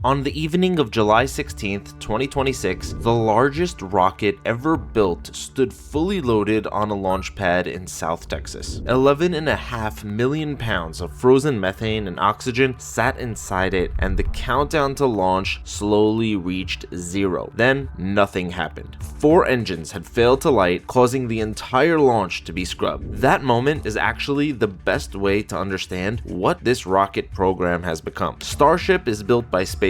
On the evening of July 16th, 2026, the largest rocket ever built stood fully loaded on a launch pad in South Texas. 11.5 million pounds of frozen methane and oxygen sat inside it, and the countdown to launch slowly reached zero. Then, nothing happened. 4 engines had failed to light, causing the entire launch to be scrubbed. That moment is actually the best way to understand what this rocket program has become. Starship is built by SpaceX,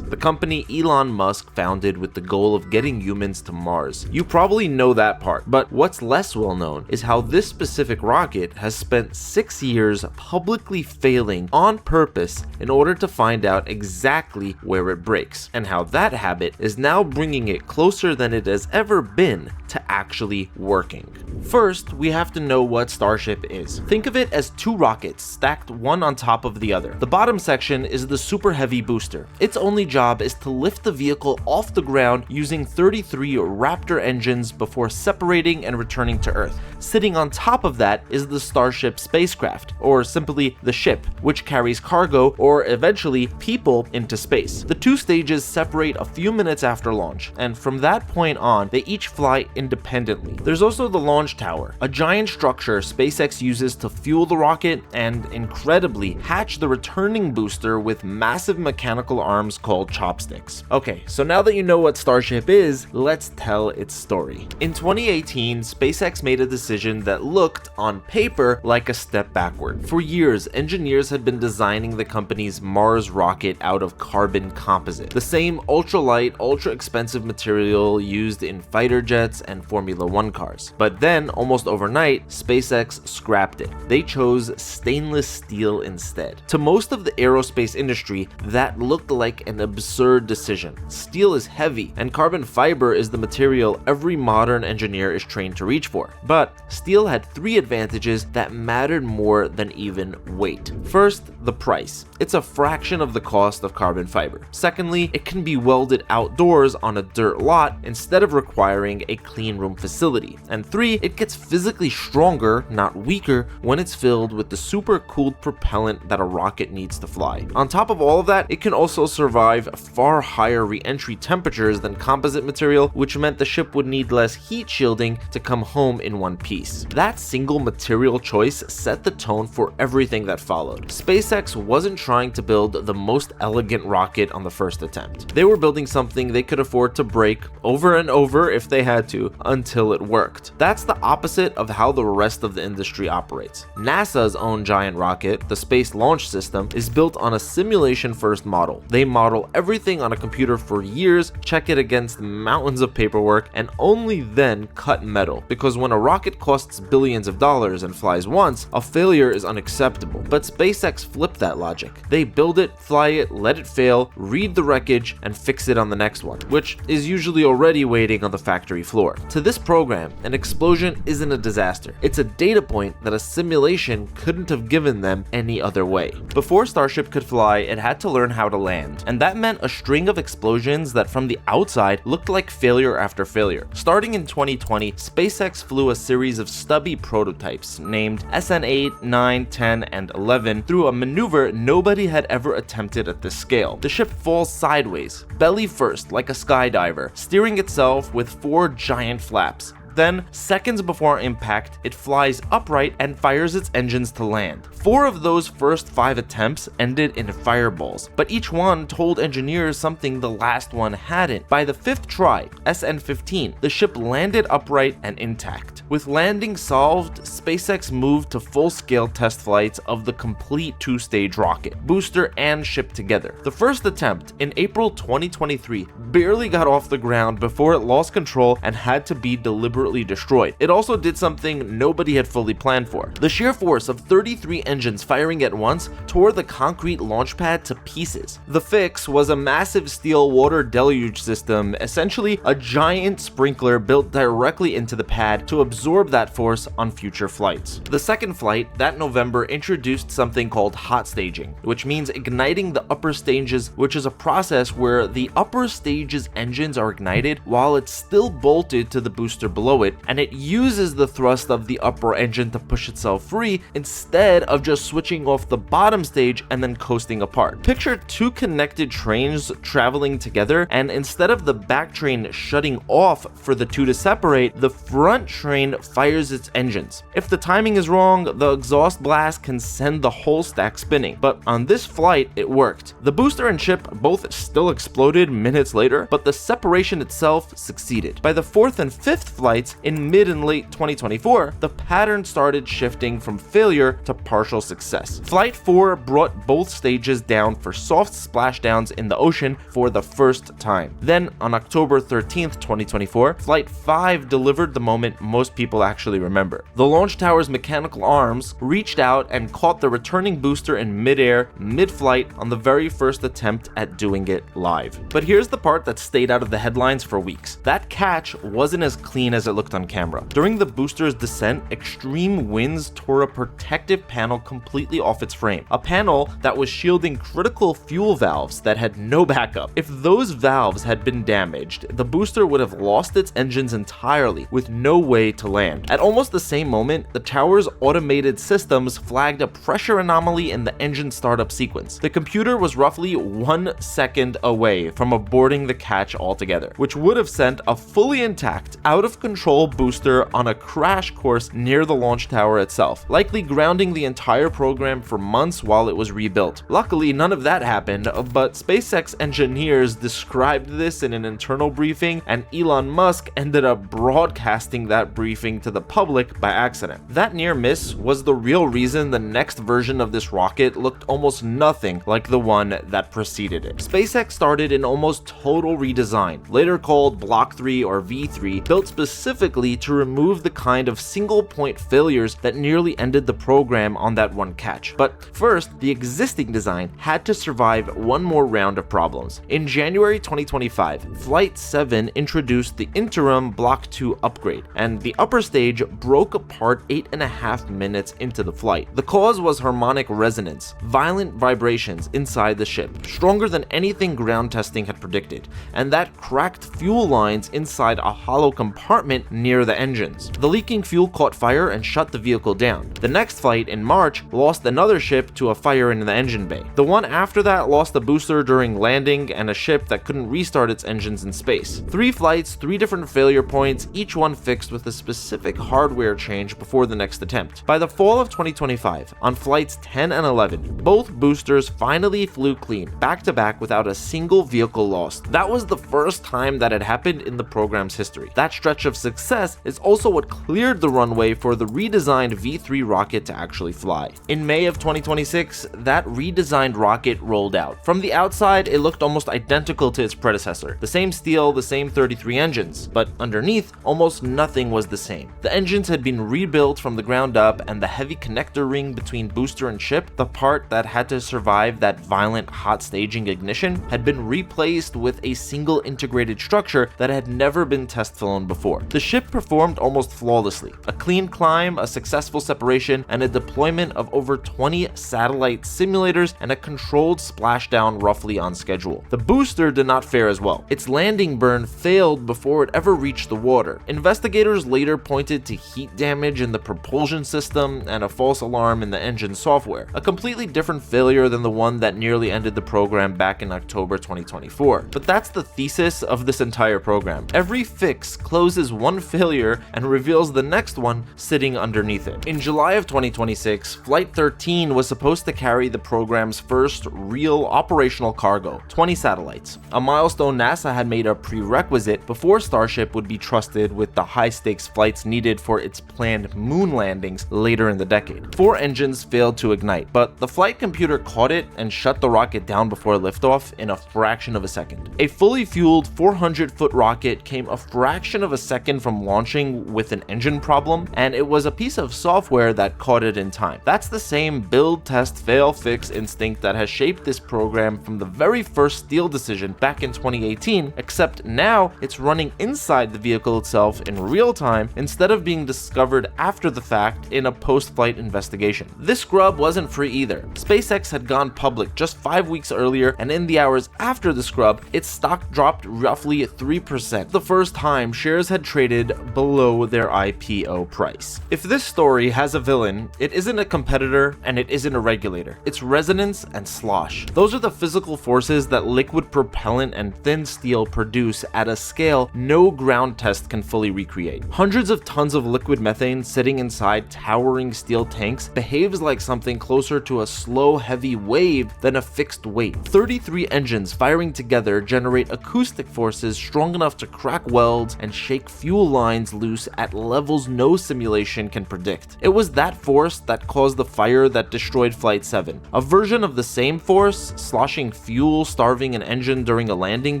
the company Elon Musk founded with the goal of getting humans to Mars. You probably know that part, but what's less well known is how this specific rocket has spent 6 years publicly failing on purpose in order to find out exactly where it breaks, and how that habit is now bringing it closer than it has ever been to actually working. First, we have to know what Starship is. Think of it as 2 rockets stacked one on top of the other. The bottom section is the super heavy booster. Its only job is to lift the vehicle off the ground using 33 Raptor engines before separating and returning to Earth. Sitting on top of that is the Starship spacecraft, or simply the ship, which carries cargo or eventually people into space. The 2 stages separate a few minutes after launch, and from that point on, they each fly independently. There's also the launch tower, a giant structure SpaceX uses to fuel the rocket and, incredibly, hatch the returning booster with massive mechanical arms called chopsticks. Okay, so now that you know what Starship is, let's tell its story. In 2018, SpaceX made a decision that looked, on paper, like a step backward. For years, engineers had been designing the company's Mars rocket out of carbon composite, the same ultralight, ultra-expensive material used in fighter jets and Formula 1 cars. But then, almost overnight, SpaceX scrapped it. They chose stainless steel instead. To most of the aerospace industry, that looked like an absurd decision. Steel is heavy, and carbon fiber is the material every modern engineer is trained to reach for. But steel had 3 advantages that mattered more than even weight. First, the price. It's a fraction of the cost of carbon fiber. Secondly, it can be welded outdoors on a dirt lot instead of requiring a clean room facility. And 3, it gets physically stronger, not weaker, when it's filled with the super cooled propellant that a rocket needs to fly. On top of all of that, it can also survive far higher re-entry temperatures than composite material, which meant the ship would need less heat shielding to come home in one piece. That single material choice set the tone for everything that followed. SpaceX wasn't trying to build the most elegant rocket on the first attempt. They were building something they could afford to break over and over if they had to, until it worked. That's the opposite of how the rest of the industry operates. NASA's own giant rocket, the Space Launch System, is built on a simulation-first model. They model everything on a computer for years, check it against mountains of paperwork, and only then cut metal. Because when a rocket costs billions of dollars and flies once, a failure is unacceptable. But SpaceX flipped that logic. They build it, fly it, let it fail, read the wreckage, and fix it on the next one, which is usually already waiting on the factory floor. To this program, an explosion isn't a disaster. It's a data point that a simulation couldn't have given them any other way. Before Starship could fly, it had to learn how to land, and that meant a string of explosions that from the outside looked like failure after failure. Starting in 2020, SpaceX flew a series of stubby prototypes named SN8, 9, 10, and 11 through a maneuver nobody had ever attempted at this scale. The ship falls sideways, belly first like a skydiver, steering itself with 4 giant flaps. Then, seconds before impact, it flies upright and fires its engines to land. 4 of those first 5 attempts ended in fireballs, but each one told engineers something the last one hadn't. By the 5th try, SN15, the ship landed upright and intact. With landing solved, SpaceX moved to full-scale test flights of the complete 2-stage rocket, booster and ship together. The first attempt, in April 2023, barely got off the ground before it lost control and had to be deliberately destroyed. It also did something nobody had fully planned for. The sheer force of 33 engines firing at once tore the concrete launch pad to pieces. The fix was a massive steel water deluge system, essentially a giant sprinkler built directly into the pad to absorb that force on future flights. The second flight, that November, introduced something called hot staging, which means igniting the upper stages, which is a process where the upper stage's engines are ignited while it's still bolted to the booster below below it, and it uses the thrust of the upper engine to push itself free instead of just switching off the bottom stage and then coasting apart. Picture two connected trains traveling together, and instead of the back train shutting off for the two to separate, the front train fires its engines. If the timing is wrong, the exhaust blast can send the whole stack spinning, but on this flight it worked. The booster and ship both still exploded minutes later, but the separation itself succeeded. By the fourth and fifth flights in mid and late 2024, the pattern started shifting from failure to partial success. Flight 4 brought both stages down for soft splashdowns in the ocean for the first time. Then, on October 13th, 2024, Flight 5 delivered the moment most people actually remember. The launch tower's mechanical arms reached out and caught the returning booster in midair, mid-flight, on the very first attempt at doing it live. But here's the part that stayed out of the headlines for weeks. That catch wasn't as clean as it looked on camera. During the booster's descent, extreme winds tore a protective panel completely off its frame. A panel that was shielding critical fuel valves that had no backup. If those valves had been damaged, the booster would have lost its engines entirely with no way to land. At almost the same moment, the tower's automated systems flagged a pressure anomaly in the engine startup sequence. The computer was roughly 1 second away from aborting the catch altogether, which would have sent a fully intact, out-of-control booster on a crash course near the launch tower itself, likely grounding the entire program for months while it was rebuilt. Luckily, none of that happened, but SpaceX engineers described this in an internal briefing, and Elon Musk ended up broadcasting that briefing to the public by accident. That near miss was the real reason the next version of this rocket looked almost nothing like the one that preceded it. SpaceX started an almost total redesign, later called Block 3 or V3, built specifically to remove the kind of single-point failures that nearly ended the program on that one catch. But first, the existing design had to survive one more round of problems. In January 2025, Flight 7 introduced the interim Block 2 upgrade, and the upper stage broke apart 8.5 minutes into the flight. The cause was harmonic resonance, violent vibrations inside the ship, stronger than anything ground testing had predicted, and that cracked fuel lines inside a hollow compartment near the engines. The leaking fuel caught fire and shut the vehicle down. The next flight in March lost another ship to a fire in the engine bay. The one after that lost a booster during landing and a ship that couldn't restart its engines in space. 3 flights, 3 different failure points, each one fixed with a specific hardware change before the next attempt. By the fall of 2025, on flights 10 and 11, both boosters finally flew clean, back to back without a single vehicle lost. That was the first time that had happened in the program's history. That stretch of success is also what cleared the runway for the redesigned V3 rocket to actually fly. In May of 2026, that redesigned rocket rolled out. From the outside, it looked almost identical to its predecessor. The same steel, the same 33 engines, but underneath, almost nothing was the same. The engines had been rebuilt from the ground up, and the heavy connector ring between booster and ship, the part that had to survive that violent hot staging ignition, had been replaced with a single integrated structure that had never been test flown before. The ship performed almost flawlessly. A clean climb, a successful separation, and a deployment of over 20 satellite simulators and a controlled splashdown roughly on schedule. The booster did not fare as well. Its landing burn failed before it ever reached the water. Investigators later pointed to heat damage in the propulsion system and a false alarm in the engine software, a completely different failure than the one that nearly ended the program back in October 2024. But that's the thesis of this entire program. Every fix closes one failure and reveals the next one sitting underneath it. In July of 2026, Flight 13 was supposed to carry the program's first real operational cargo, 20 satellites, a milestone NASA had made a prerequisite before Starship would be trusted with the high-stakes flights needed for its planned moon landings later in the decade. 4 engines failed to ignite, but the flight computer caught it and shut the rocket down before liftoff in a fraction of a second. A fully fueled 400-foot rocket came a fraction of a second from launching with an engine problem, and it was a piece of software that caught it in time. That's the same build, test, fail, fix instinct that has shaped this program from the very first steal decision back in 2018, except now it's running inside the vehicle itself in real time instead of being discovered after the fact in a post-flight investigation. This scrub wasn't free either. SpaceX had gone public just 5 weeks earlier, and in the hours after the scrub, its stock dropped roughly 3%. The first time, shares had traded traded below their IPO price. If this story has a villain, it isn't a competitor and it isn't a regulator. It's resonance and slosh. Those are the physical forces that liquid propellant and thin steel produce at a scale no ground test can fully recreate. Hundreds of tons of liquid methane sitting inside towering steel tanks behaves like something closer to a slow, heavy wave than a fixed weight. 33 engines firing together generate acoustic forces strong enough to crack welds and shake fuel lines loose at levels no simulation can predict. It was that force that caused the fire that destroyed Flight 7. A version of the same force, sloshing fuel, starving an engine during a landing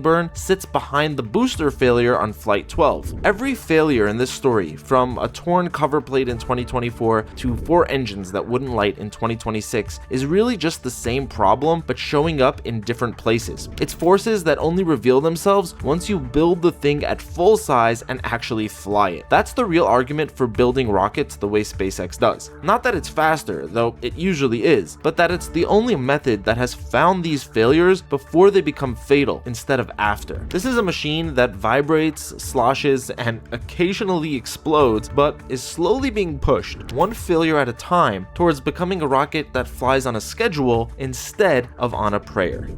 burn, sits behind the booster failure on Flight 12. Every failure in this story, from a torn cover plate in 2024 to 4 engines that wouldn't light in 2026, is really just the same problem but showing up in different places. It's forces that only reveal themselves once you build the thing at full size and actually fly it. That's the real argument for building rockets the way SpaceX does. Not that it's faster, though it usually is, but that it's the only method that has found these failures before they become fatal instead of after. This is a machine that vibrates, sloshes, and occasionally explodes, but is slowly being pushed, one failure at a time, towards becoming a rocket that flies on a schedule instead of on a prayer.